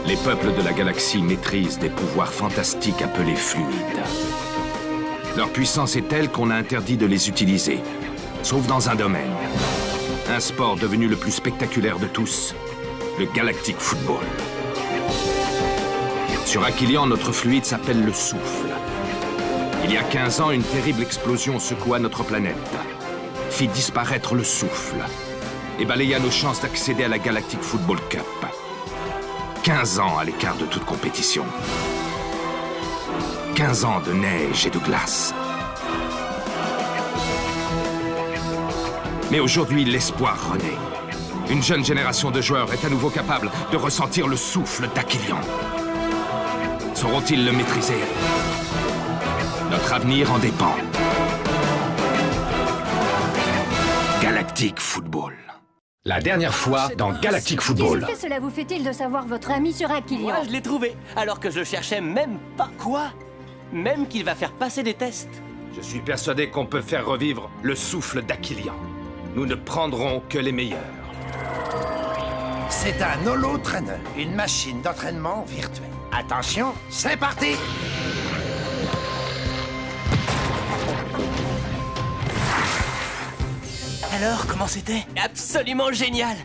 Les peuples de la galaxie maîtrisent des pouvoirs fantastiques appelés fluides. Leur puissance est telle qu'on a interdit de les utiliser, sauf dans un domaine. Un sport devenu le plus spectaculaire de tous, le Galactic Football. Sur Aquilian, notre fluide s'appelle le souffle. Il y a 15 ans, une terrible explosion secoua notre planète, fit disparaître le souffle et balaya nos chances d'accéder à la Galactic Football Cup. 15 ans à l'écart de toute compétition. 15 ans de neige et de glace. Mais aujourd'hui, l'espoir renaît. Une jeune génération de joueurs est à nouveau capable de ressentir le souffle d'Aquilian. Sauront-ils le maîtriser? Notre avenir en dépend. Galactic Football. La dernière fois dans Galactic Football. Qu'est-ce que cela vous fait-il de savoir votre ami sur Aquilian? Moi, je l'ai trouvé, alors que je le cherchais même pas. Quoi? Même qu'il va faire passer des tests. Je suis persuadé qu'on peut faire revivre le souffle d'Aquilian. Nous ne prendrons que les meilleurs. C'est un holo-trainer, une machine d'entraînement virtuelle. Attention, c'est parti! Alors, comment c'était? Absolument génial!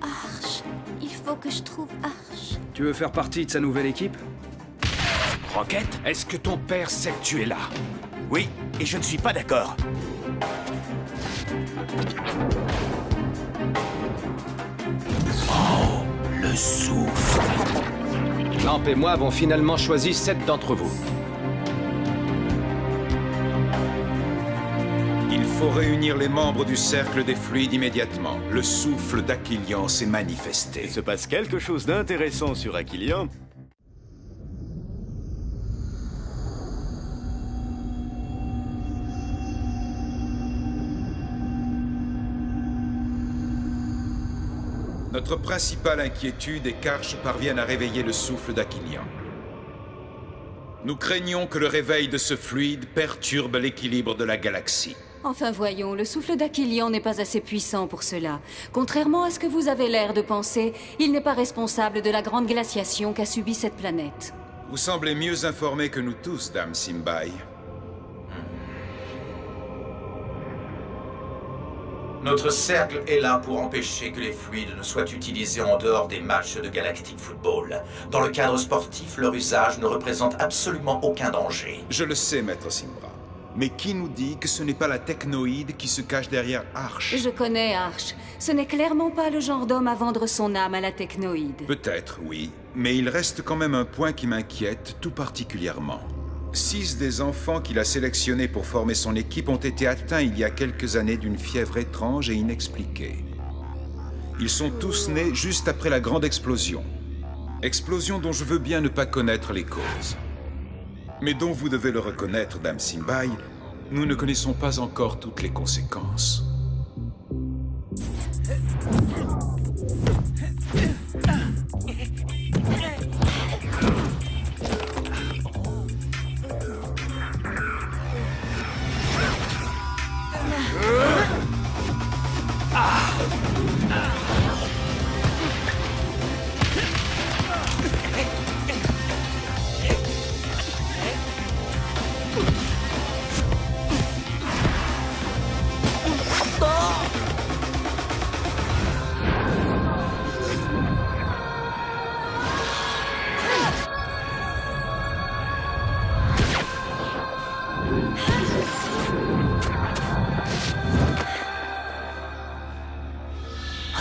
Arch, il faut que je trouve Arch. Tu veux faire partie de sa nouvelle équipe? Rocket, est-ce que ton père sait que tu es là? Oui, et je ne suis pas d'accord. Oh, le souffle. Lamp et moi avons finalement choisi 7 d'entre vous. Il faut réunir les membres du Cercle des Fluides immédiatement. Le souffle d'Aquilian s'est manifesté. Il se passe quelque chose d'intéressant sur Aquilian. Notre principale inquiétude est qu'Arch parvienne à réveiller le souffle d'Aquilian. Nous craignons que le réveil de ce fluide perturbe l'équilibre de la galaxie. Enfin voyons, le souffle d'Aquilian n'est pas assez puissant pour cela. Contrairement à ce que vous avez l'air de penser, il n'est pas responsable de la grande glaciation qu'a subie cette planète. Vous semblez mieux informé que nous tous, Dame Simbai. Notre cercle est là pour empêcher que les fluides ne soient utilisés en dehors des matchs de Galactic Football. Dans le cadre sportif, leur usage ne représente absolument aucun danger. Je le sais, Maître Simbra. Mais qui nous dit que ce n'est pas la technoïde qui se cache derrière Arch? Je connais Arch. Ce n'est clairement pas le genre d'homme à vendre son âme à la technoïde. Peut-être, oui. Mais il reste quand même un point qui m'inquiète tout particulièrement. 6 des enfants qu'il a sélectionnés pour former son équipe ont été atteints il y a quelques années d'une fièvre étrange et inexpliquée. Ils sont tous nés juste après la grande explosion. Explosion dont je veux bien ne pas connaître les causes. Mais dont vous devez le reconnaître, Dame Simbai, nous ne connaissons pas encore toutes les conséquences.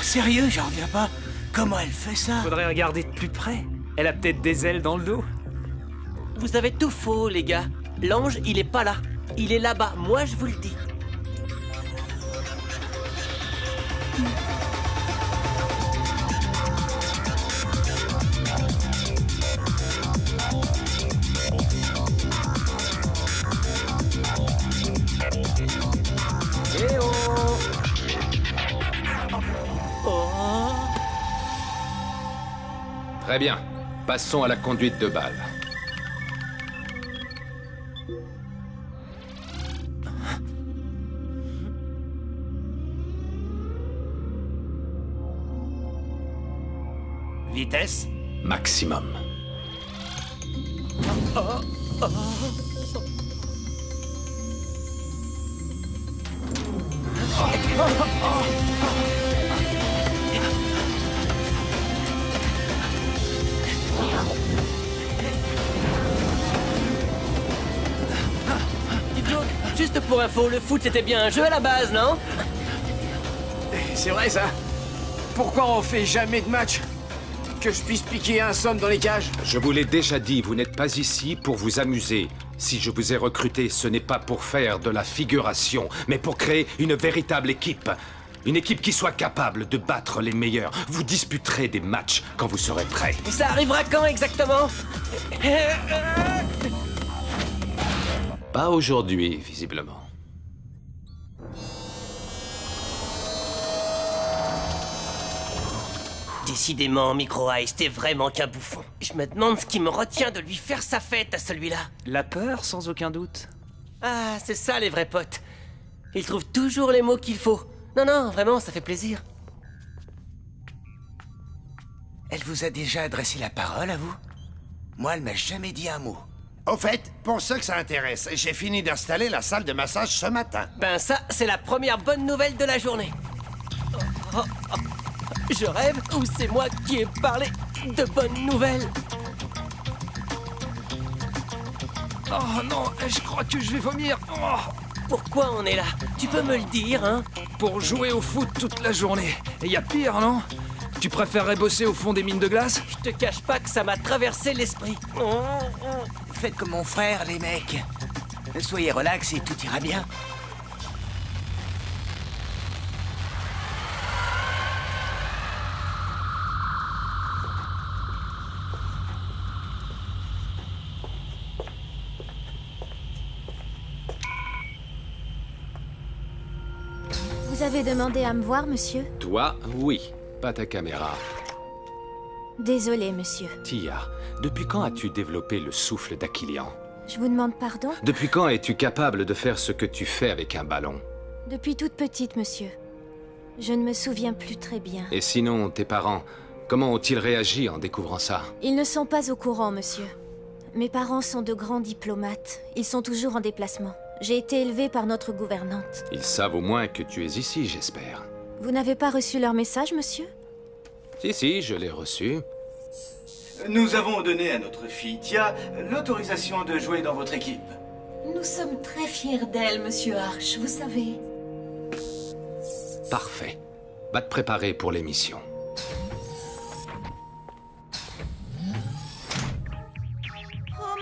Sérieux, j'en reviens pas. Comment elle fait ça? Faudrait regarder de plus près. Elle a peut-être des ailes dans le dos. Vous avez tout faux, les gars. L'ange, il est pas là. Il est là-bas, moi je vous le dis. Eh oh! Très bien. Passons à la conduite de balle. Vitesse? Maximum. Dites-donc, juste pour info, le foot c'était bien un jeu à la base, non? C'est vrai ça. Pourquoi on fait jamais de match? Que je puisse piquer un somme dans les cages? Je vous l'ai déjà dit, vous n'êtes pas ici pour vous amuser. Si je vous ai recruté, ce n'est pas pour faire de la figuration, mais pour créer une véritable équipe. Une équipe qui soit capable de battre les meilleurs. Vous disputerez des matchs quand vous serez prêts. Ça arrivera quand exactement? Pas aujourd'hui, visiblement. Décidément, Micro Ice, t'es vraiment qu'un bouffon. Je me demande ce qui me retient de lui faire sa fête à celui-là. La peur, sans aucun doute. Ah, c'est ça les vrais potes. Ils trouvent toujours les mots qu'il faut. Non, non, vraiment, ça fait plaisir. Elle vous a déjà adressé la parole à vous? Moi, elle m'a jamais dit un mot. Au fait, pour ceux que ça intéresse, j'ai fini d'installer la salle de massage ce matin. Ben ça, c'est la première bonne nouvelle de la journée. Je rêve ou c'est moi qui ai parlé de bonnes nouvelles? Oh non, je crois que je vais vomir. Oh, Pourquoi on est là? Tu peux me le dire, hein? pour jouer au foot toute la journée. Et y a pire, non? Tu préférerais bosser au fond des mines de glace? Je te cache pas que ça m'a traversé l'esprit. Faites comme mon frère, les mecs. Soyez relax et tout ira bien. Vous avez demandé à me voir, monsieur? Toi, oui. Pas ta caméra. Désolé, monsieur. Tia, depuis quand as-tu développé le souffle d'Aquilian? Je vous demande pardon? Depuis quand es-tu capable de faire ce que tu fais avec un ballon? Depuis toute petite, monsieur. Je ne me souviens plus très bien. Et sinon, tes parents, comment ont-ils réagi en découvrant ça? Ils ne sont pas au courant, monsieur. Mes parents sont de grands diplomates. Ils sont toujours en déplacement. J'ai été élevée par notre gouvernante. Ils savent au moins que tu es ici, j'espère. Vous n'avez pas reçu leur message, monsieur? Si, je l'ai reçu. Nous avons donné à notre fille Tia l'autorisation de jouer dans votre équipe. Nous sommes très fiers d'elle, monsieur Arch, vous savez. Parfait. Va te préparer pour l'émission. Oh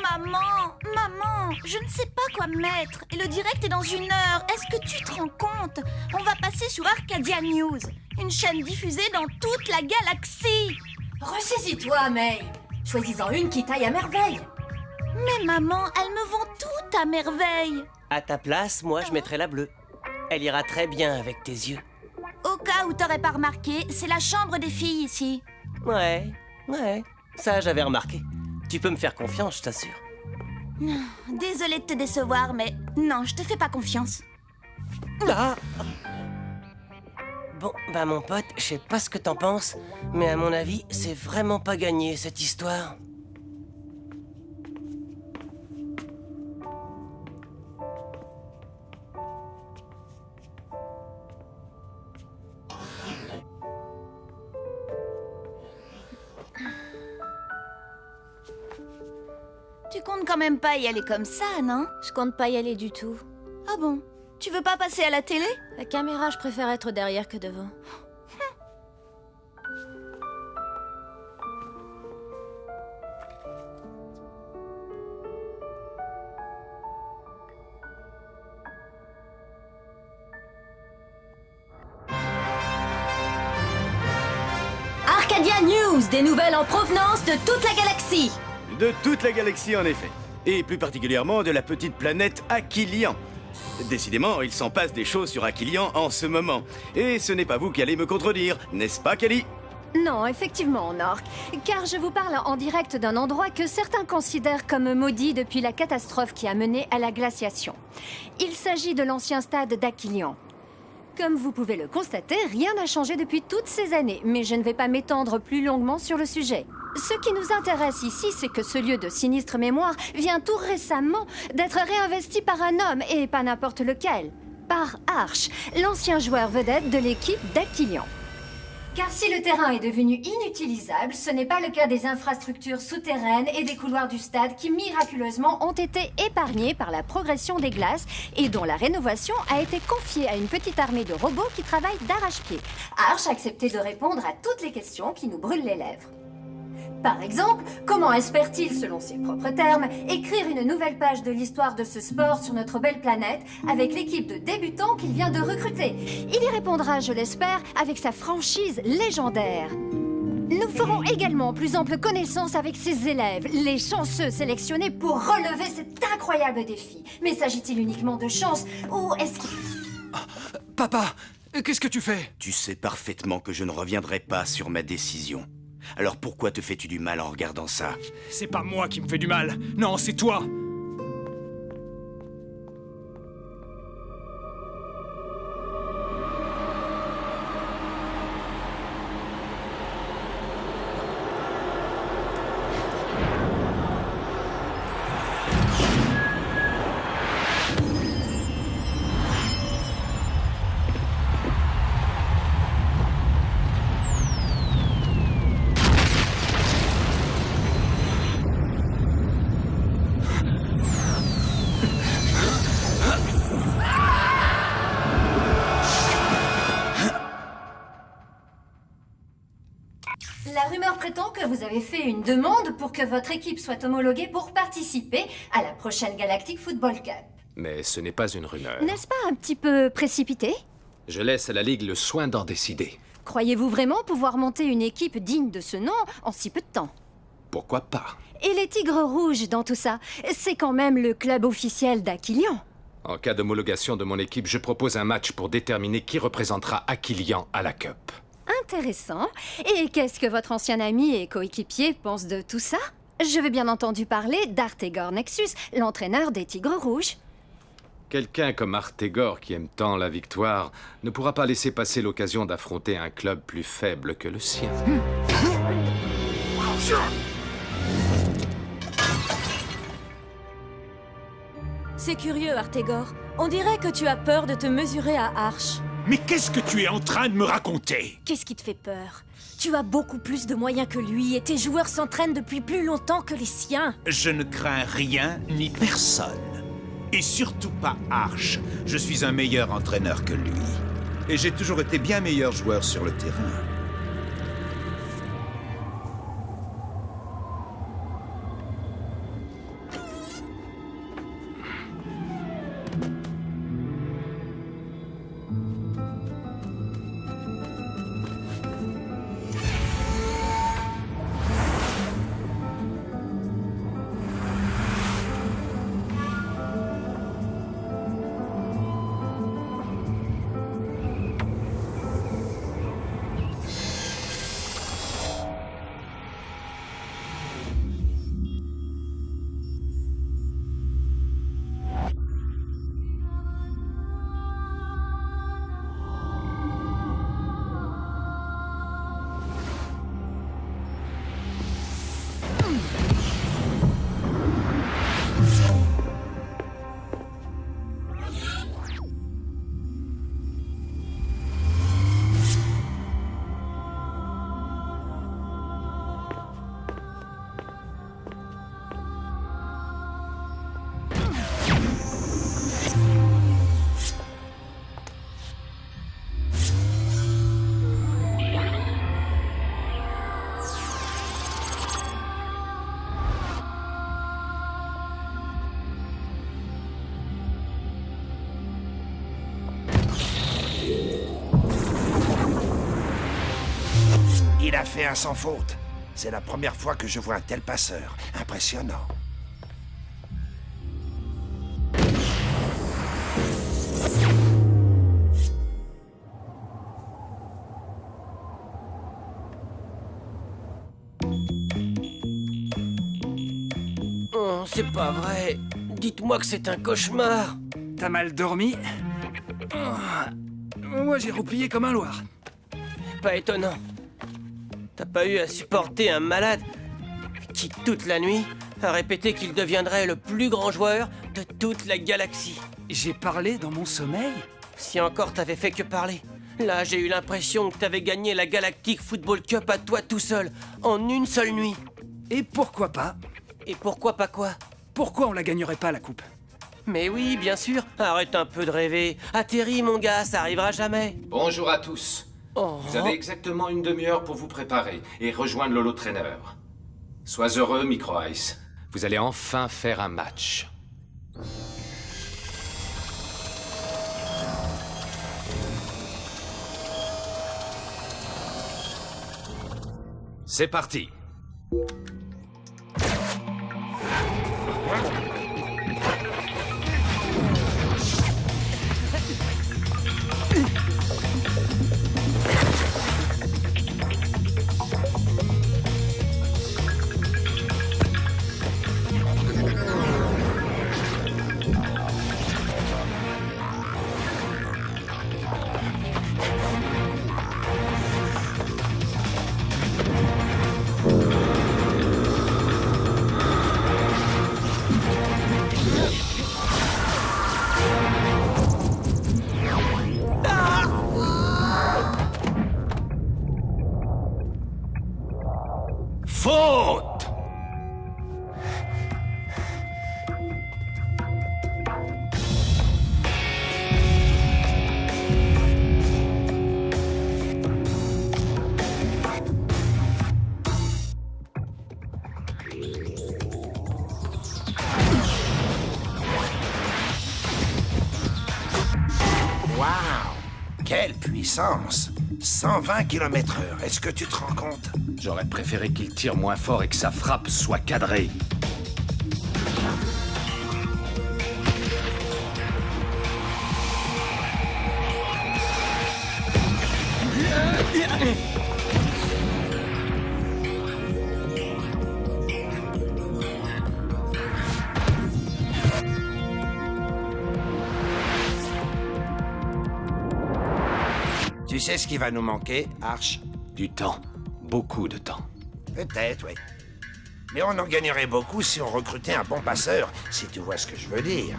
maman, je ne sais pas quoi mettre. Et le direct est dans 1 heure. Est-ce que tu te rends compte? On va passer sur Arcadia News, une chaîne diffusée dans toute la galaxie. Ressaisis-toi, May. Choisis-en une qui taille à merveille. Mais maman, elles me vont toutes à merveille. À ta place, moi, je mettrais la bleue. Elle ira très bien avec tes yeux. Au cas où t'aurais pas remarqué, c'est la chambre des filles ici. Ouais, ça j'avais remarqué. Tu peux me faire confiance, je t'assure. Désolée de te décevoir, mais non, je te fais pas confiance. Ah bon, bah mon pote, je sais pas ce que t'en penses, mais à mon avis, c'est vraiment pas gagné, cette histoire. Tu comptes quand même pas y aller comme ça, non? Je compte pas y aller du tout. Ah bon? Tu veux pas passer à la télé? La caméra, je préfère être derrière que devant. Arcadia News, des nouvelles en provenance de toute la galaxie. De toute la galaxie, en effet. Et plus particulièrement de la petite planète Aquilian. Décidément, il s'en passe des choses sur Aquilian en ce moment. Et ce n'est pas vous qui allez me contredire, n'est-ce pas, Kelly? Non, effectivement, Nork. Car je vous parle en direct d'un endroit que certains considèrent comme maudit depuis la catastrophe qui a mené à la glaciation. Il s'agit de l'ancien stade d'Aquilian. Comme vous pouvez le constater, rien n'a changé depuis toutes ces années, mais je ne vais pas m'étendre plus longuement sur le sujet. Ce qui nous intéresse ici, c'est que ce lieu de sinistre mémoire vient tout récemment d'être réinvesti par un homme, et pas n'importe lequel. Par Arch, l'ancien joueur vedette de l'équipe d'Aquilian. Car si le terrain est devenu inutilisable, ce n'est pas le cas des infrastructures souterraines et des couloirs du stade qui miraculeusement ont été épargnés par la progression des glaces et dont la rénovation a été confiée à une petite armée de robots qui travaillent d'arrache-pied. Arch a accepté de répondre à toutes les questions qui nous brûlent les lèvres. Par exemple, comment espère-t-il, selon ses propres termes, écrire une nouvelle page de l'histoire de ce sport sur notre belle planète avec l'équipe de débutants qu'il vient de recruter? Il y répondra, je l'espère, avec sa franchise légendaire. Nous ferons également plus ample connaissance avec ses élèves, les chanceux sélectionnés pour relever cet incroyable défi. Mais s'agit-il uniquement de chance ou est-ce qu'il... Papa, qu'est-ce que tu fais? Tu sais parfaitement que je ne reviendrai pas sur ma décision. Alors pourquoi te fais-tu du mal en regardant ça? C'est pas moi qui me fais du mal. Non, c'est toi. La rumeur prétend que vous avez fait une demande pour que votre équipe soit homologuée pour participer à la prochaine Galactic Football Cup. Mais ce n'est pas une rumeur. N'est-ce pas un petit peu précipité? Je laisse à la Ligue le soin d'en décider. Croyez-vous vraiment pouvoir monter une équipe digne de ce nom en si peu de temps? Pourquoi pas? Et les Tigres Rouges dans tout ça, c'est quand même le club officiel d'Aquilian. En cas d'homologation de mon équipe, je propose un match pour déterminer qui représentera Aquilian à la Cup. Intéressant. Et qu'est-ce que votre ancien ami et coéquipier pense de tout ça? Je vais bien entendu parler d'Artegor Nexus, l'entraîneur des Tigres Rouges. Quelqu'un comme Artegor qui aime tant la victoire ne pourra pas laisser passer l'occasion d'affronter un club plus faible que le sien. C'est curieux, Artegor. On dirait que tu as peur de te mesurer à Arch. Mais qu'est-ce que tu es en train de me raconter? Qu'est-ce qui te fait peur? Tu as beaucoup plus de moyens que lui et tes joueurs s'entraînent depuis plus longtemps que les siens. Je ne crains rien ni personne. Et surtout pas Arch. Je suis un meilleur entraîneur que lui. Et j'ai toujours été bien meilleur joueur sur le terrain. Il a fait un sans faute. C'est la première fois que je vois un tel passeur. Impressionnant. Oh, c'est pas vrai. Dites-moi que c'est un cauchemar. T'as mal dormi? Moi, j'ai replié comme un loir. Pas étonnant. T'as pas eu à supporter un malade qui, toute la nuit, a répété qu'il deviendrait le plus grand joueur de toute la galaxie. J'ai parlé dans mon sommeil? Si encore t'avais fait que parler. Là, j'ai eu l'impression que t'avais gagné la Galactic Football Cup à toi tout seul, en une seule nuit. Et pourquoi pas? Et pourquoi pas quoi? Pourquoi on la gagnerait pas, la coupe? Mais oui, bien sûr. Arrête un peu de rêver. Atterris, mon gars, ça arrivera jamais. Bonjour à tous. Oh. Vous avez exactement une demi-heure pour vous préparer et rejoindre l'holo-trainer. Sois heureux, Micro Ice. Vous allez enfin faire un match. C'est parti. Faute! Waouh! Quelle puissance! 120 km/h, est-ce que tu te rends compte? J'aurais préféré qu'il tire moins fort et que sa frappe soit cadrée. Tu sais ce qui va nous manquer, Arch? Du temps. Beaucoup de temps. Peut-être, oui. Mais on en gagnerait beaucoup si on recrutait un bon passeur, si tu vois ce que je veux dire.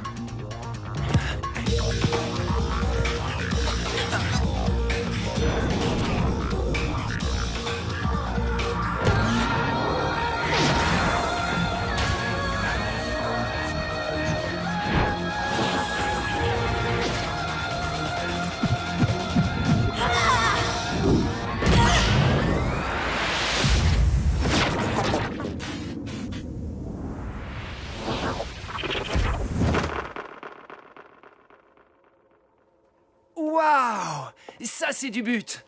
Waouh! Ça, c'est du but!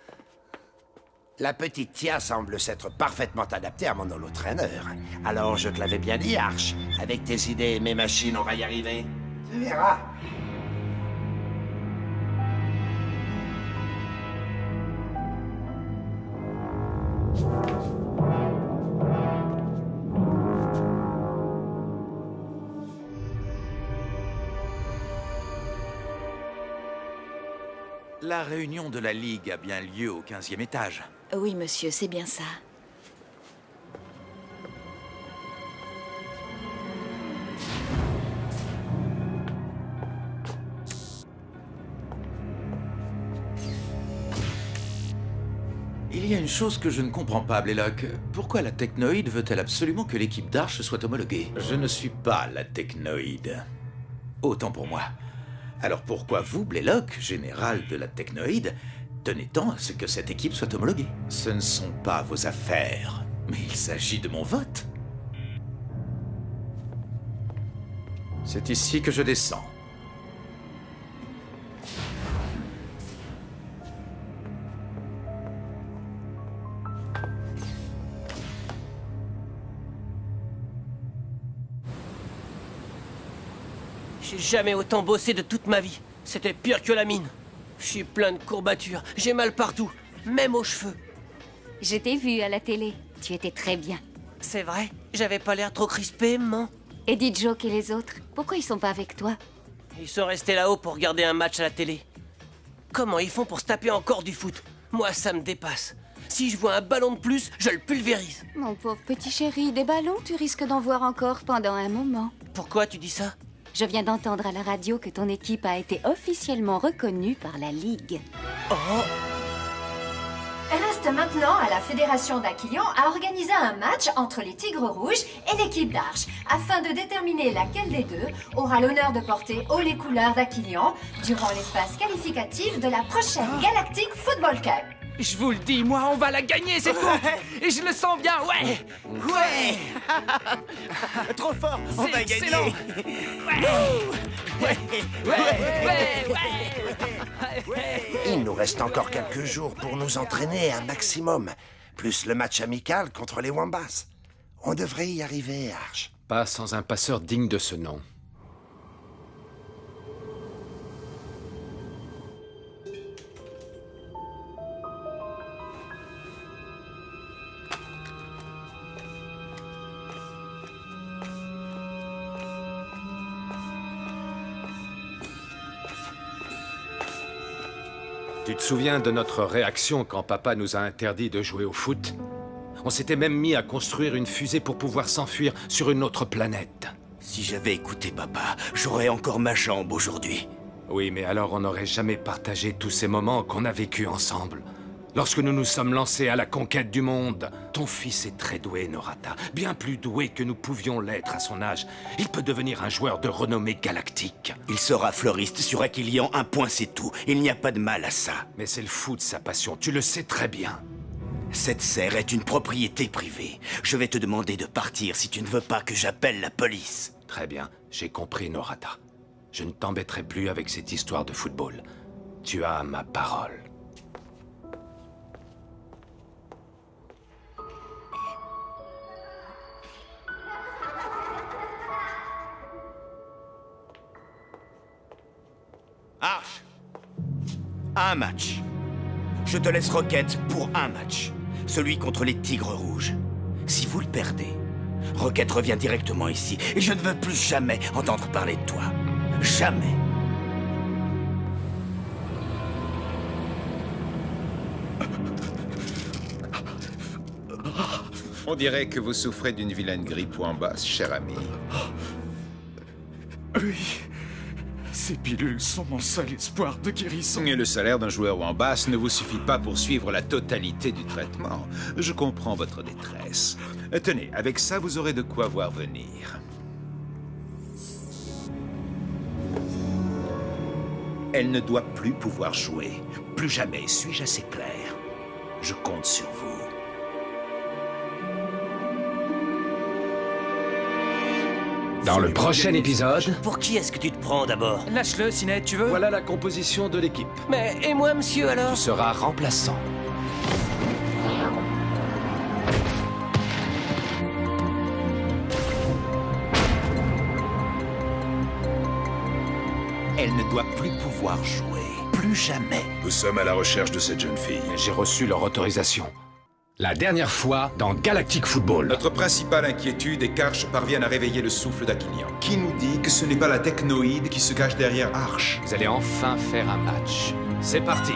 La petite Tia semble s'être parfaitement adaptée à mon holo-trainer. Alors, je te l'avais bien dit, Arch. Avec tes idées et mes machines, on va y arriver. Tu verras. La réunion de la Ligue a bien lieu au 15e étage. Oui, monsieur, c'est bien ça. Il y a une chose que je ne comprends pas, Blaylock. Pourquoi la Technoïde veut-elle absolument que l'équipe d'Arch soit homologuée? Je ne suis pas la Technoïde. Autant pour moi. Alors pourquoi vous, Blaylock, général de la Technoïde, tenez tant à ce que cette équipe soit homologuée? Ce ne sont pas vos affaires, mais il s'agit de mon vote. C'est ici que je descends. J'ai jamais autant bossé de toute ma vie. C'était pire que la mine. Je suis plein de courbatures. J'ai mal partout, même aux cheveux. Je t'ai vu à la télé. Tu étais très bien. C'est vrai? J'avais pas l'air trop crispé, maman. Eddie, Joke et les autres, pourquoi ils sont pas avec toi? Ils sont restés là-haut pour regarder un match à la télé. Comment ils font pour se taper encore du foot? Moi, ça me dépasse. Si je vois un ballon de plus, je le pulvérise. Mon pauvre petit chéri, des ballons, tu risques d'en voir encore pendant un moment. Pourquoi tu dis ça? Je viens d'entendre à la radio que ton équipe a été officiellement reconnue par la Ligue. Oh! Reste maintenant à la Fédération d'Aquilion à organiser un match entre les Tigres Rouges et l'équipe d'Arche, afin de déterminer laquelle des deux aura l'honneur de porter haut les couleurs d'Aquilion durant les phases qualificatives de la prochaine Galactic Football Cup. Je vous le dis, moi, on va la gagner, cette coupe. Et je le sens bien, ouais. Ouais. Trop fort, on va gagner. Excellent. Il nous reste encore quelques jours pour nous entraîner un maximum, plus le match amical contre les Wombats. On devrait y arriver, Arch. Pas sans un passeur digne de ce nom. Tu te souviens de notre réaction quand papa nous a interdit de jouer au foot? On s'était même mis à construire une fusée pour pouvoir s'enfuir sur une autre planète. Si j'avais écouté papa, j'aurais encore ma jambe aujourd'hui. Oui, mais alors on n'aurait jamais partagé tous ces moments qu'on a vécus ensemble. Lorsque nous nous sommes lancés à la conquête du monde, ton fils est très doué, Norata. Bien plus doué que nous pouvions l'être à son âge. Il peut devenir un joueur de renommée galactique. Il sera fleuriste sur Aquilian, un point c'est tout. Il n'y a pas de mal à ça. Mais c'est le foot sa passion, tu le sais très bien. Cette serre est une propriété privée. Je vais te demander de partir si tu ne veux pas que j'appelle la police. Très bien, j'ai compris, Norata. Je ne t'embêterai plus avec cette histoire de football. Tu as ma parole. Arche, un match. Je te laisse Rocket pour un match. Celui contre les Tigres Rouges. Si vous le perdez, Rocket revient directement ici et je ne veux plus jamais entendre parler de toi. Jamais. On dirait que vous souffrez d'une vilaine grippe ou en basse, cher ami. Oui. Ces pilules sont mon seul espoir de guérison. Et le salaire d'un joueur ou en basse ne vous suffit pas pour suivre la totalité du traitement. Je comprends votre détresse. Tenez, avec ça, vous aurez de quoi voir venir. Elle ne doit plus pouvoir jouer. Plus jamais, suis-je assez clair? Je compte sur vous. Dans le prochain épisode... Pour qui est-ce que tu te prends d'abord? Lâche-le, Cinet, tu veux? Voilà la composition de l'équipe. Mais, et moi, monsieur, alors? Tu seras remplaçant. Elle ne doit plus pouvoir jouer. Plus jamais. Nous sommes à la recherche de cette jeune fille. J'ai reçu leur autorisation. La dernière fois, dans Galactic Football. Notre principale inquiétude est qu'Arche parvienne à réveiller le souffle d'Aquilian. Qui nous dit que ce n'est pas la technoïde qui se cache derrière Arche? Vous allez enfin faire un match. C'est parti.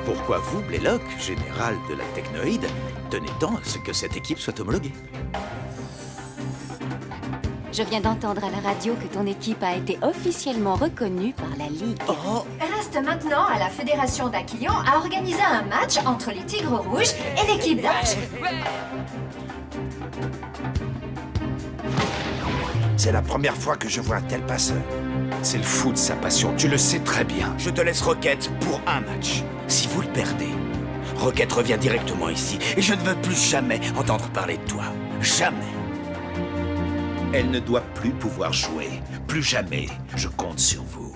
Pourquoi vous, Blaylock, général de la technoïde, tenez tant à ce que cette équipe soit homologuée? Je viens d'entendre à la radio que ton équipe a été officiellement reconnue par la Ligue. Oh. Reste maintenant à la Fédération d'Aquilion à organiser un match entre les Tigres Rouges et l'équipe d'Arche. C'est la première fois que je vois un tel passeur. C'est le foot sa passion, tu le sais très bien. Je te laisse Rocket pour un match. Si vous le perdez, Rocket revient directement ici et je ne veux plus jamais entendre parler de toi. Jamais. Elle ne doit plus pouvoir jouer. Plus jamais. Je compte sur vous.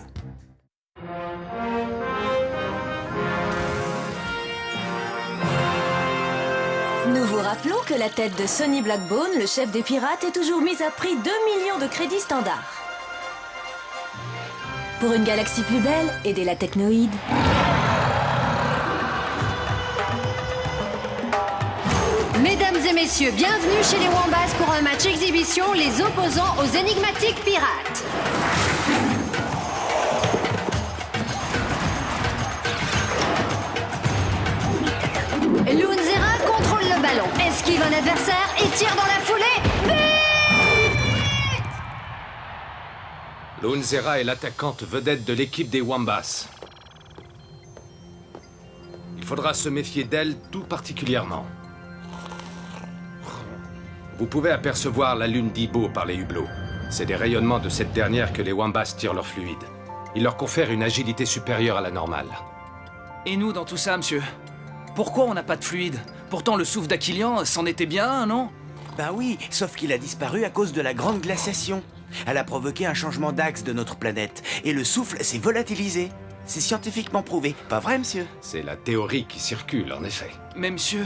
Nous vous rappelons que la tête de Sonny Blackbone, le chef des pirates, est toujours mise à prix 2 millions de crédits standards. Pour une galaxie plus belle, aidez la technoïde. Mesdames et messieurs, bienvenue chez les Wombats pour un match exhibition, les opposants aux énigmatiques pirates. Loonzera contrôle le ballon, esquive un adversaire et tire dans la foulée. But! Loonzera est l'attaquante vedette de l'équipe des Wombats. Il faudra se méfier d'elle tout particulièrement. Vous pouvez apercevoir la lune d'Ibo par les hublots. C'est des rayonnements de cette dernière que les Wombats tirent leur fluide. Ils leur confèrent une agilité supérieure à la normale. Et nous, dans tout ça, monsieur? Pourquoi on n'a pas de fluide? Pourtant, le souffle d'Aquilian, c'en était bien un, non? Ben oui, sauf qu'il a disparu à cause de la grande glaciation. Elle a provoqué un changement d'axe de notre planète, et le souffle s'est volatilisé. C'est scientifiquement prouvé, pas vrai, monsieur? C'est la théorie qui circule, en effet. Mais monsieur,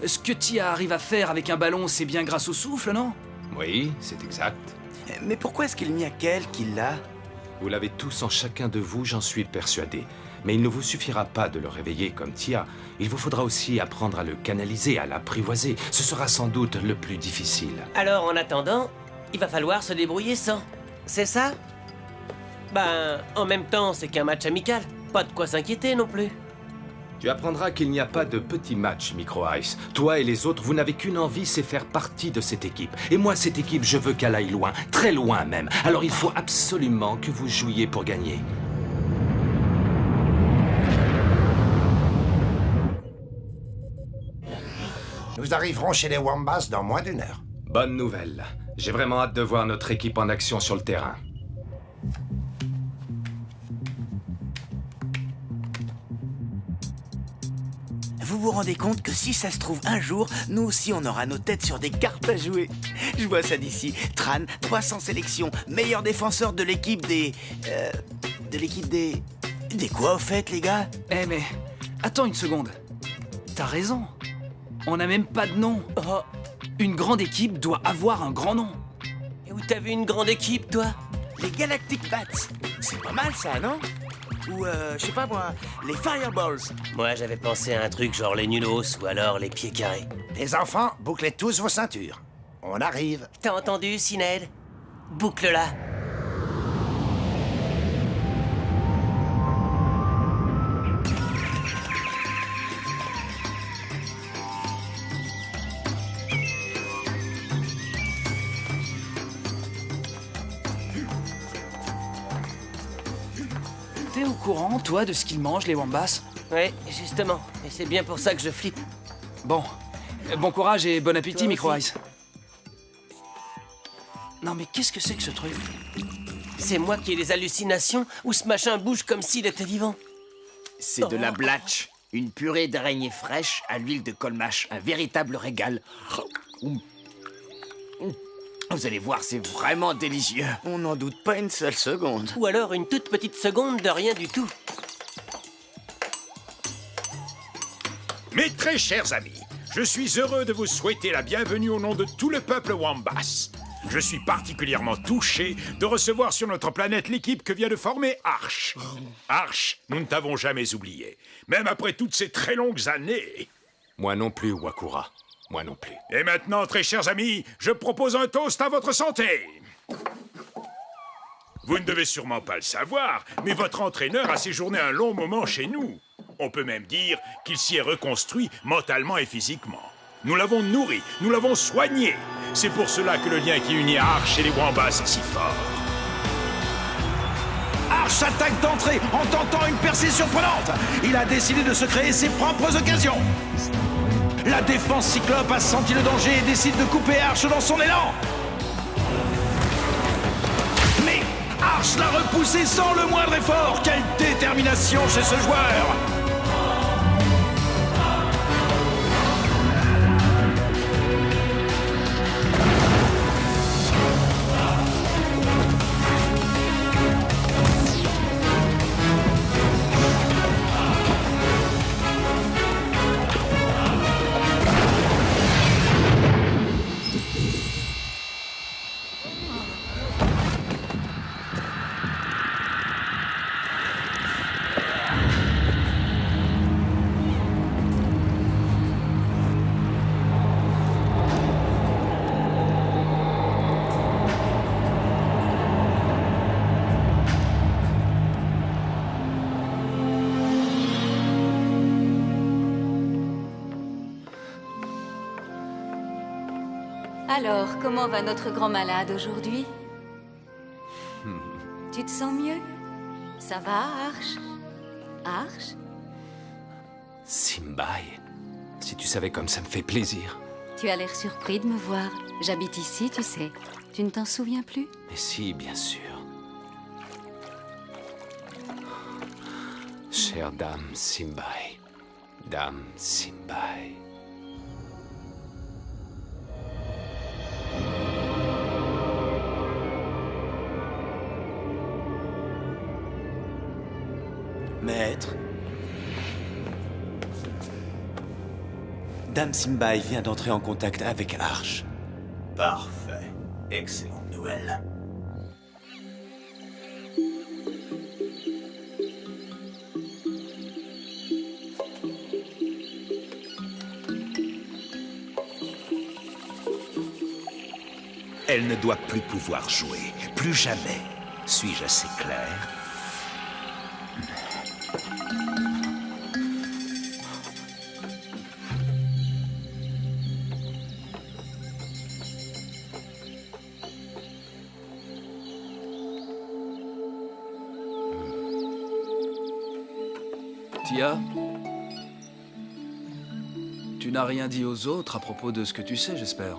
ce que Tia arrive à faire avec un ballon, c'est bien grâce au souffle, non? Oui, c'est exact. Mais pourquoi est-ce qu'il n'y a qu'elle qui l'a? Vous l'avez tous en chacun de vous, j'en suis persuadé. Mais il ne vous suffira pas de le réveiller comme Tia. Il vous faudra aussi apprendre à le canaliser, à l'apprivoiser. Ce sera sans doute le plus difficile. Alors, en attendant, il va falloir se débrouiller sans. C'est ça? Ben, en même temps, c'est qu'un match amical. Pas de quoi s'inquiéter non plus. Tu apprendras qu'il n'y a pas de petit match, Micro Ice. Toi et les autres, vous n'avez qu'une envie, c'est faire partie de cette équipe. Et moi, cette équipe, je veux qu'elle aille loin, très loin même. Alors il faut absolument que vous jouiez pour gagner. Nous arriverons chez les Wombats dans moins d'1 heure. Bonne nouvelle. J'ai vraiment hâte de voir notre équipe en action sur le terrain. Vous vous rendez compte que si ça se trouve un jour, nous aussi on aura nos têtes sur des cartes à jouer? Je vois ça d'ici. Tran, 300 sélections, meilleur défenseur de l'équipe des... Des quoi au fait, les gars? Eh mais, attends une seconde. T'as raison. On n'a même pas de nom. Oh. Une grande équipe doit avoir un grand nom. Et où t'as vu une grande équipe, toi? Les Galactic Bats. C'est pas mal ça, non? Ou, je sais pas moi, les Fireballs. Moi, j'avais pensé à un truc genre les Nulos ou alors les Pieds Carrés. Les enfants, bouclez tous vos ceintures. On arrive. T'as entendu, Sinéad? Boucle-la. T'es au courant, toi, de ce qu'ils mangent, les Wombats? Oui, justement. Et c'est bien pour ça que je flippe. Bon. Bon courage et bon appétit, Toi Micro aussi. Ice. Non mais qu'est-ce que c'est que ce truc? C'est moi qui ai des hallucinations ou ce machin bouge comme s'il était vivant? C'est de la blatch. Une purée d'araignée fraîche à l'huile de colmache. Un véritable régal. Vous allez voir, c'est vraiment délicieux. On n'en doute pas une seule seconde. Ou alors une toute petite seconde de rien du tout. Mes très chers amis, je suis heureux de vous souhaiter la bienvenue au nom de tout le peuple Wombats. Je suis particulièrement touché de recevoir sur notre planète l'équipe que vient de former Arch. Arch, nous ne t'avons jamais oublié, même après toutes ces très longues années. Moi non plus, Wakura. Moi non plus. Et maintenant, très chers amis, je propose un toast à votre santé. Vous ne devez sûrement pas le savoir, mais votre entraîneur a séjourné un long moment chez nous. On peut même dire qu'il s'y est reconstruit mentalement et physiquement. Nous l'avons nourri, nous l'avons soigné. C'est pour cela que le lien qui unit Arch et les Wombats est si fort. Arch attaque d'entrée en tentant une percée surprenante. Il a décidé de se créer ses propres occasions. La défense Cyclope a senti le danger et décide de couper Arch dans son élan. Mais Arch l'a repoussé sans le moindre effort. Quelle détermination chez ce joueur! Alors, comment va notre grand malade aujourd'hui? Tu te sens mieux? Ça va, Arch? Arch? Simbai, si tu savais comme ça me fait plaisir. Tu as l'air surpris de me voir. J'habite ici, tu sais. Tu ne t'en souviens plus? Mais si, bien sûr. Chère dame Simbai. Dame Simbai. Maître. Dame Simbai vient d'entrer en contact avec Arch. Parfait. Excellente nouvelle. Elle ne doit plus pouvoir jouer. Plus jamais. Suis-je assez clair? Tia, tu n'as rien dit aux autres à propos de ce que tu sais, j'espère.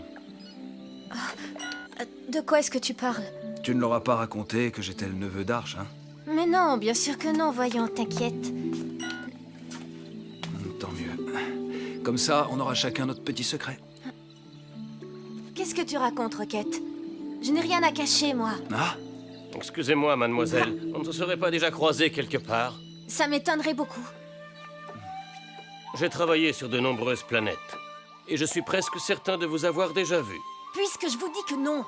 De quoi est-ce que tu parles? Tu ne leur as pas raconté que j'étais le neveu d'Arch, hein? Mais non, bien sûr que non, voyons, t'inquiète. Tant mieux. Comme ça, on aura chacun notre petit secret. Qu'est-ce que tu racontes, Roquette? Je n'ai rien à cacher, moi. Ah? Excusez-moi, mademoiselle. On ne se serait pas déjà croisés quelque part? Ça m'étonnerait beaucoup. J'ai travaillé sur de nombreuses planètes. Et je suis presque certain de vous avoir déjà vu. Puisque je vous dis que non.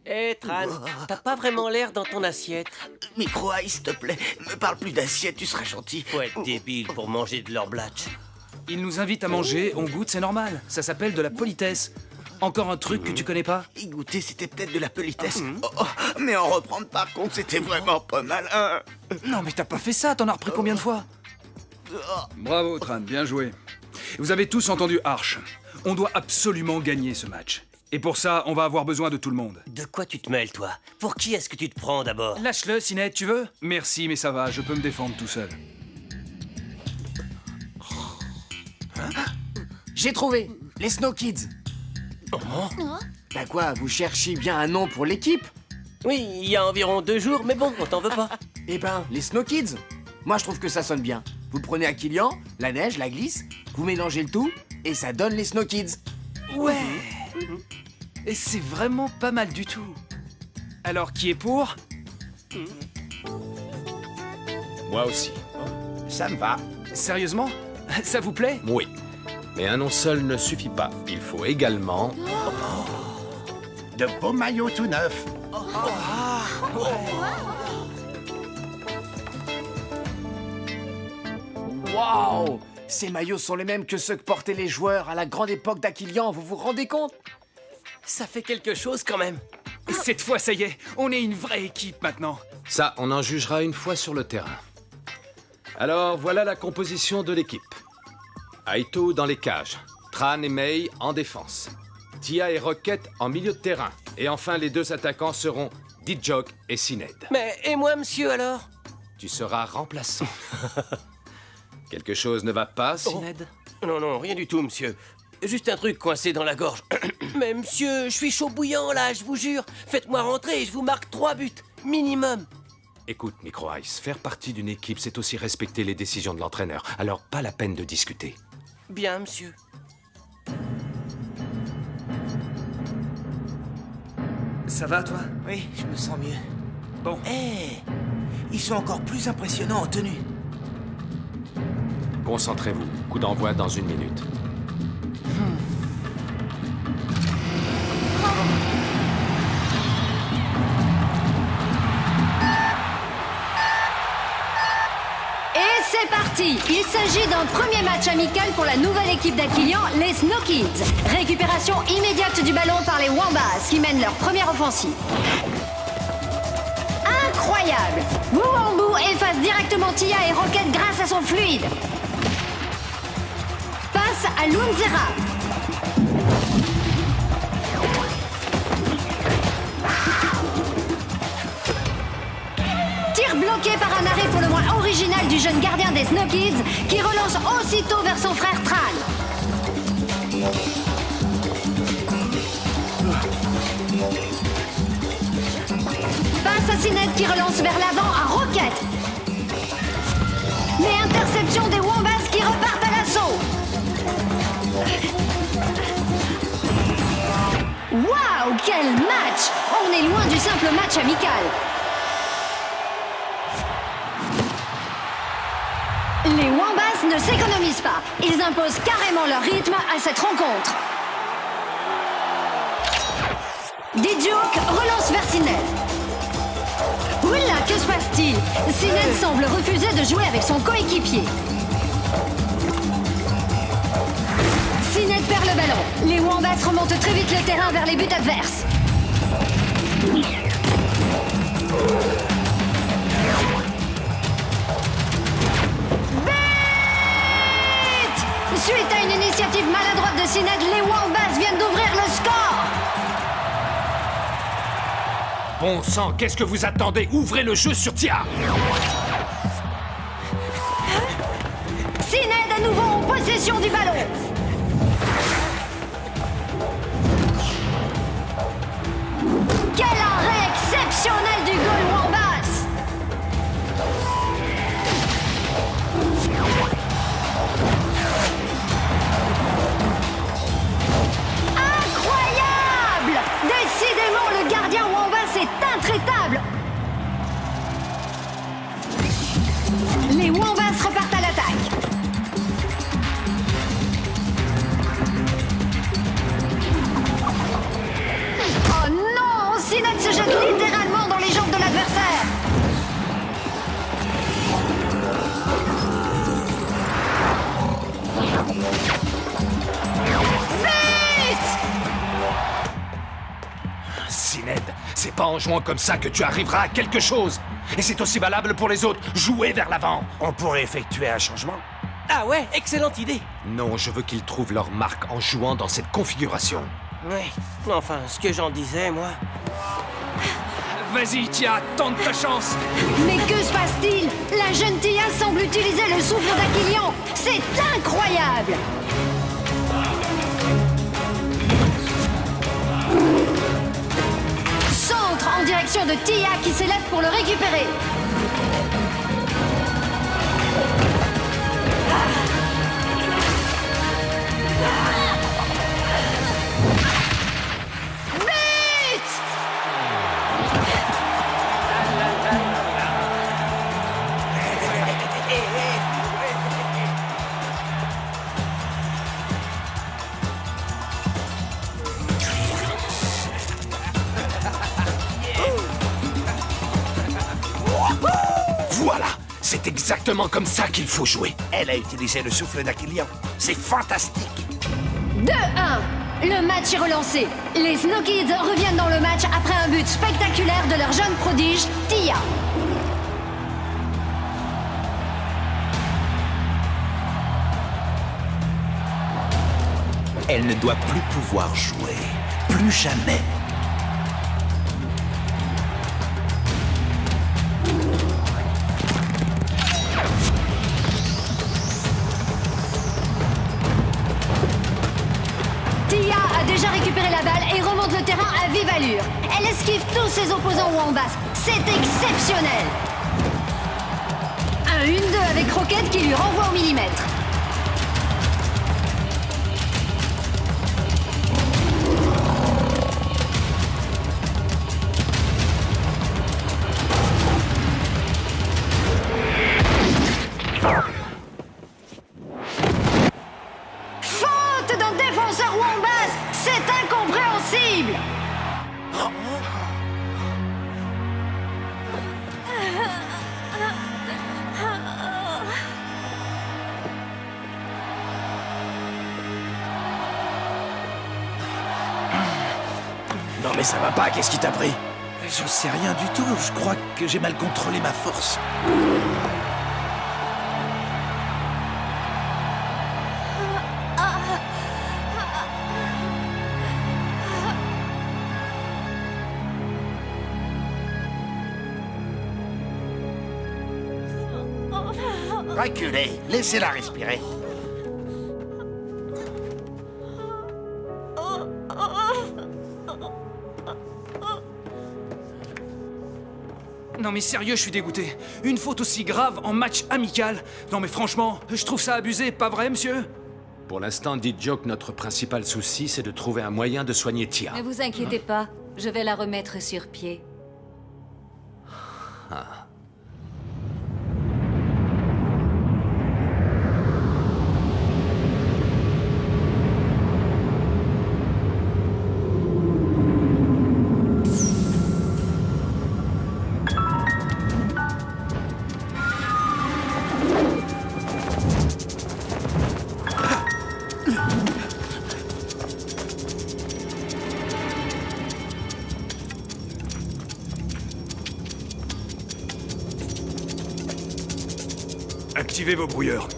Hé, Tran, t'as pas vraiment l'air dans ton assiette. Micro-Ice, s'il te plaît, me parle plus d'assiette, tu seras gentil. Faut être débile pour manger de leur blatch. Ils nous invitent à manger, on goûte, c'est normal. Ça s'appelle de la politesse. Encore un truc que tu connais pas? Y goûter, c'était peut-être de la politesse. Mais en reprendre par contre, c'était vraiment pas mal. Hein. Non, mais t'as pas fait ça, t'en as repris combien de fois? Bravo, Tran, bien joué. Vous avez tous entendu Arch. On doit absolument gagner ce match. Et pour ça, on va avoir besoin de tout le monde. De quoi tu te mêles, toi? Pour qui est-ce que tu te prends d'abord? Lâche-le, Sinette, tu veux? Merci, mais ça va, je peux me défendre tout seul. J'ai trouvé! Les Snow Kids! Bah quoi, vous cherchiez bien un nom pour l'équipe? Oui, il y a environ 2 jours, mais bon, on t'en veut pas. Eh ben, les Snow Kids! Moi, je trouve que ça sonne bien. Vous prenez Aquilian, la neige, la glisse, vous mélangez le tout, et ça donne les Snow Kids. Ouais! Et c'est vraiment pas mal du tout. Alors, qui est pour? Moi aussi. Ça me va. Sérieusement? Ça vous plaît? Oui. Mais un nom seul ne suffit pas. Il faut également... De beaux maillots tout neufs. Waouh! Ces maillots sont les mêmes que ceux que portaient les joueurs à la grande époque d'Aquilian, vous vous rendez compte? Ça fait quelque chose quand même. Et cette fois, ça y est, on est une vraie équipe maintenant. Ça, on en jugera une fois sur le terrain. Alors, voilà la composition de l'équipe. Aito dans les cages, Tran et Mei en défense, Tia et Rocket en milieu de terrain, et enfin les 2 attaquants seront Dijok et Sined. Mais et moi, monsieur, alors? Tu seras remplaçant. Quelque chose ne va pas, Sined? Non, non, rien du tout, monsieur. Juste un truc coincé dans la gorge. Mais monsieur, je suis chaud bouillant, là, je vous jure. Faites-moi rentrer et je vous marque 3 buts, minimum. Écoute, Micro-Ice, faire partie d'une équipe, c'est aussi respecter les décisions de l'entraîneur. Alors, pas la peine de discuter. Bien, monsieur. Ça va, toi? Oui, je me sens mieux. Bon. Ils sont encore plus impressionnants en tenue. Concentrez-vous. Coup d'envoi dans 1 minute. Et c'est C'est parti! Il s'agit d'un premier match amical pour la nouvelle équipe d'Aquilian, les Snow Kids. Récupération immédiate du ballon par les Wombas qui mènent leur première offensive. Incroyable! Wuambu efface directement Tia et Rocket grâce à son fluide. Passe à Lunzera. Tir bloqué par un arrêt pour le moins original du jeune gardien des Snow Kids qui relance aussitôt vers son frère Tran. Passe à Sinet qui relance vers l'avant à Rocket. Mais interception des Wombas qui repartent à l'assaut. Waouh, quel match! On est loin du simple match amical. Les Wombas ne s'économisent pas. Ils imposent carrément leur rythme à cette rencontre. Dijuk relance vers Sinet. Oula, que se passe-t-il? Sinet semble refuser de jouer avec son coéquipier. Sinet perd le ballon. Les Wombas remontent très vite le terrain vers les buts adverses. Suite à une initiative maladroite de Sinet, les Wombas viennent d'ouvrir le score. Bon sang, qu'est-ce que vous attendez? Ouvrez le jeu sur Tia. Sinet à nouveau en possession du ballon. Quel arrêt exceptionnel du goal Wombas. Incroyable! Décidément, le gardien Wombas est intraitable. Les Wombas repartent à l'attaque. Oh non! Sinet se jette littéralement dans les jambes de l'adversaire. Sinet, c'est pas en jouant comme ça que tu arriveras à quelque chose. Et c'est aussi valable pour les autres. Jouez vers l'avant. On pourrait effectuer un changement. Ah ouais, excellente idée. Non, je veux qu'ils trouvent leur marque en jouant dans cette configuration. Ouais, enfin, ce que j'en disais, moi... Vas-y, Tia, tente ta chance. Mais que se passe-t-il? La jeune Tia semble utiliser le souffle d'Aquilian. C'est incroyable! Centre en direction de Tia qui s'élève pour le récupérer. Voilà, c'est exactement comme ça qu'il faut jouer. Elle a utilisé le souffle d'Aquilian. C'est fantastique. 2-1. Le match est relancé. Les Snow Kids reviennent dans le match après un but spectaculaire de leur jeune prodige, Tia. Elle ne doit plus pouvoir jouer. Plus jamais. Tia a déjà récupéré la balle et remonte le terrain à vive allure. Elle esquive tous ses opposants Wombas. C'est exceptionnel. Un 1-2 avec Rocket qui lui renvoie au millimètre. Faute d'un défenseur Wombas. C'est incompréhensible. Mais ça va pas, qu'est-ce qui t'a pris? J'en sais rien du tout, je crois que j'ai mal contrôlé ma force. Reculez, laissez-la respirer. Non mais sérieux, je suis dégoûté. Une faute aussi grave en match amical. Non mais franchement, je trouve ça abusé, pas vrai, monsieur? Pour l'instant, dites Joe que notre principal souci, c'est de trouver un moyen de soigner Tia. Ne vous inquiétez pas, je vais la remettre sur pied. Ah. Activez vos brouilleurs.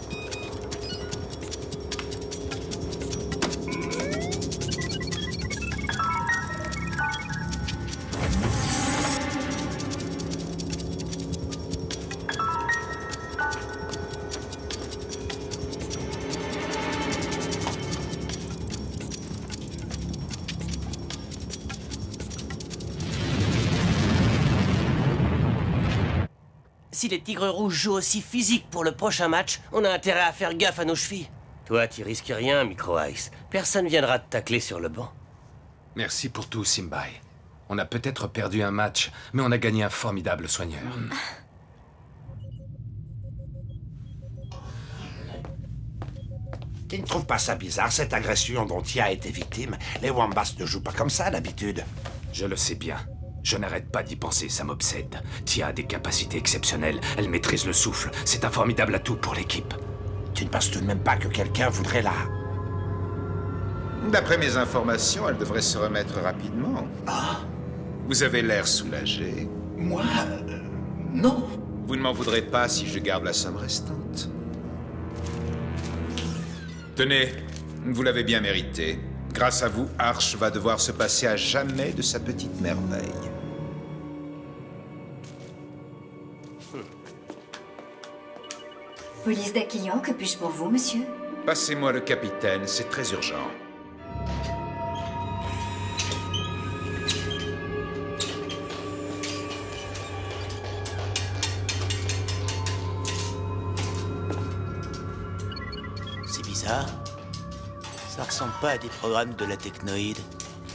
Si les Tigres Rouges jouent aussi physique pour le prochain match, on a intérêt à faire gaffe à nos chevilles. Toi, tu risques rien, Micro Ice. Personne viendra te tacler sur le banc. Merci pour tout, Simbai. On a peut-être perdu un match, mais on a gagné un formidable soigneur. Tu ne trouves pas ça bizarre, cette agression dont Tia a été victime? Les Wombats ne jouent pas comme ça, d'habitude. Je le sais bien. Je n'arrête pas d'y penser, ça m'obsède. Tia a des capacités exceptionnelles, elle maîtrise le souffle. C'est un formidable atout pour l'équipe. Tu ne penses tout de même pas que quelqu'un voudrait la... D'après mes informations, elle devrait se remettre rapidement. Ah. Vous avez l'air soulagé. Moi non. Vous ne m'en voudrez pas si je garde la somme restante. Tenez, vous l'avez bien mérité. Grâce à vous, Arch va devoir se passer à jamais de sa petite merveille. Police d'Aquilian, que puis-je pour vous, monsieur? Passez-moi le capitaine, c'est très urgent. C'est bizarre. Ça ressemble pas à des programmes de la Technoïde.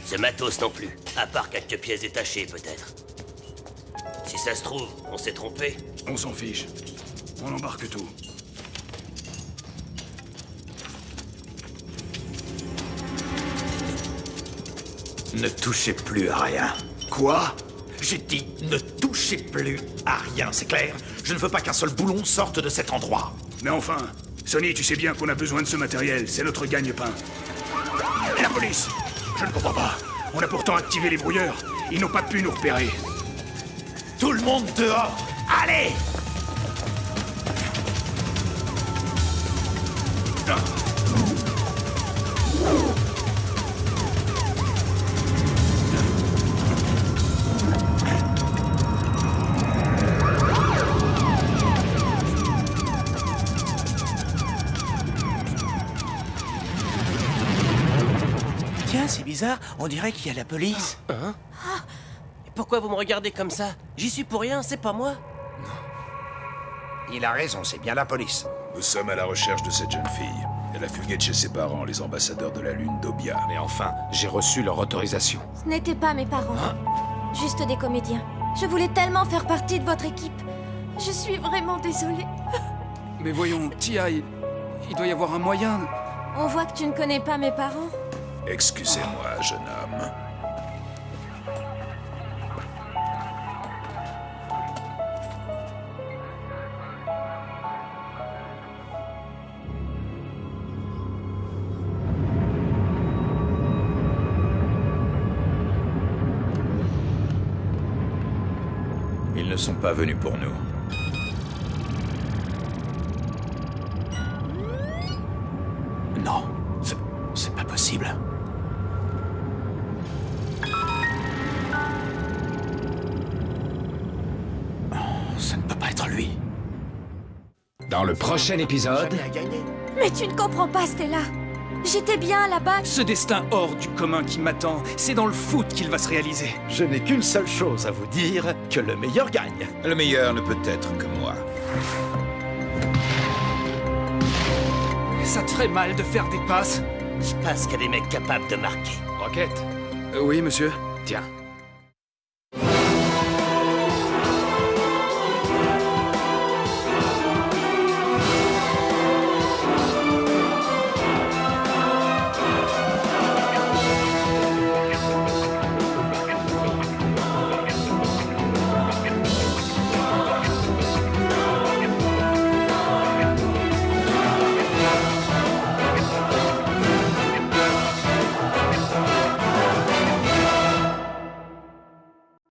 Ce matos non plus, à part quelques pièces détachées peut-être. Si ça se trouve, on s'est trompé. On s'en fiche. On embarque tout. Ne touchez plus à rien. Quoi? J'ai dit ne touchez plus à rien, c'est clair? Je ne veux pas qu'un seul boulon sorte de cet endroit. Mais enfin, Sonny, tu sais bien qu'on a besoin de ce matériel, c'est notre gagne-pain. Et la police? Je ne comprends pas. On a pourtant activé les brouilleurs. Ils n'ont pas pu nous repérer. Tout le monde dehors! Allez! Tiens, c'est bizarre, on dirait qu'il y a la police. Hein? Et pourquoi vous me regardez comme ça? J'y suis pour rien, c'est pas moi. Il a raison, c'est bien la police. Nous sommes à la recherche de cette jeune fille. Elle a fugué de chez ses parents, les ambassadeurs de la Lune d'Obia. Mais enfin, j'ai reçu leur autorisation. Ce n'étaient pas mes parents. Juste des comédiens. Je voulais tellement faire partie de votre équipe. Je suis vraiment désolée. Mais voyons, Tia, il doit y avoir un moyen. On voit que tu ne connais pas mes parents. Excusez-moi, jeune homme. Ils ne sont pas venus pour nous. Non, c'est pas possible. Ça ne peut pas être lui. Dans le prochain épisode... Mais tu ne comprends pas, Stella. J'étais bien là-bas. Ce destin hors du commun qui m'attend, c'est dans le foot qu'il va se réaliser. Je n'ai qu'une seule chose à vous dire, que le meilleur gagne. Le meilleur ne peut être que moi. Ça te ferait mal de faire des passes? Je pense qu'il y a des mecs capables de marquer. Rocket? Oui, monsieur. Tiens,